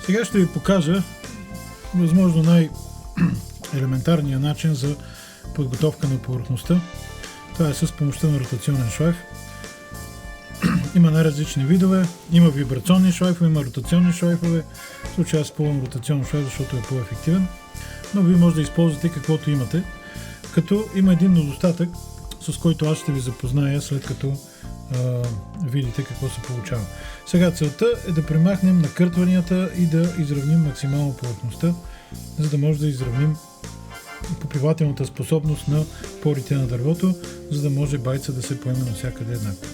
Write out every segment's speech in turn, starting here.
Сега ще ви покажа възможно най-елементарния начин за подготовка на повърхността. Това е с помощта на ротационен шлайф. Има най-различни видове. Има вибрационни шлайфове, има ротационни шлайфове. В случая аз ползвам ротационен шлайф, защото е по-ефективен. Но вие може да използвате каквото имате. Като има един недостатък, с който аз ще ви запозная след като видите какво се получава. Сега целта е да премахнем накъртванията и да изравним максимално повърхността, за да може да изравним попивателната способност на порите на дървото, за да може байца да се поеме навсякъде еднакво.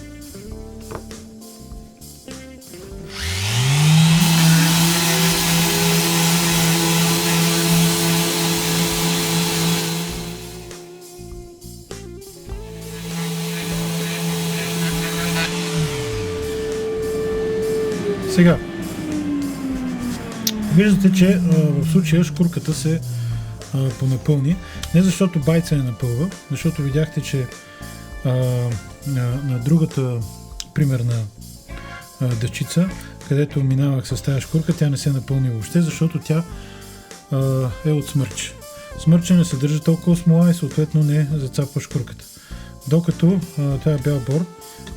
Сега, виждате, че в случая шкурката се понапълни. Не защото байца не напълва, защото видяхте, че на другата примерна дъщица, където минавах с тази шкурка, тя не се напълни въобще, защото тя е от смърч. Смърча не съдържа толкова смола и съответно не зацапва шкурката. Докато това е бял бор,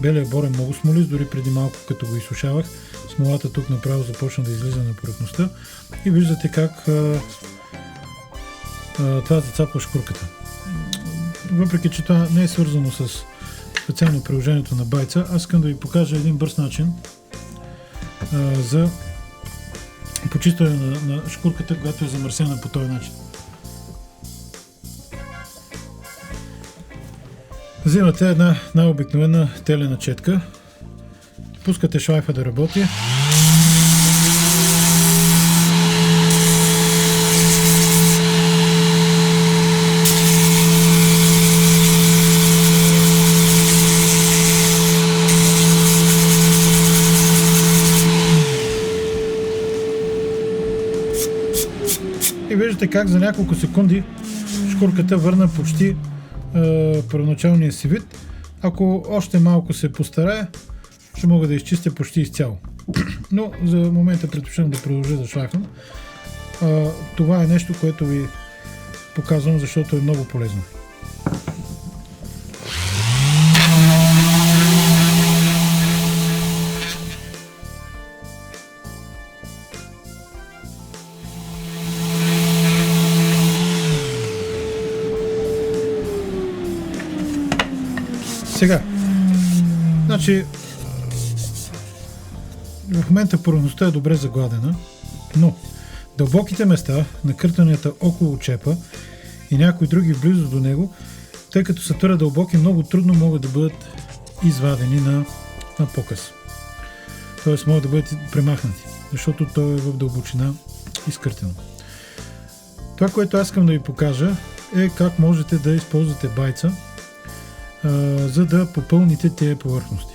белият бор е много смолист, дори преди малко като го изсушавах, смолата тук направо започна да излиза на повърхността и виждате как това зацапва шкурката. Въпреки че това не е свързано с специално приложението на байца, аз искам да ви покажа един бърз начин за почистване на шкурката, когато е замърсена по този начин. Взимате една най-обикновена телена четка, пускате шлайфа да работи. И виждате как за няколко секунди шкурката върна почти първоначалния си вид. Ако още малко се постарая, ще мога да изчистя почти изцяло. Но за момента предпочитам да продължа да шлайфам. Това е нещо, което ви показвам, защото е много полезно. Сега, значи в момента повърхността е добре загладена, но дълбоките места, накъртванията около чепа и някои други близо до него, тъй като са твърде дълбоки, много трудно могат да бъдат извадени на показ. Тоест могат да бъдат премахнати, защото то е в дълбочина изкъртено. Това, което аз искам да ви покажа, е как можете да използвате байца, за да попълните тези повърхности.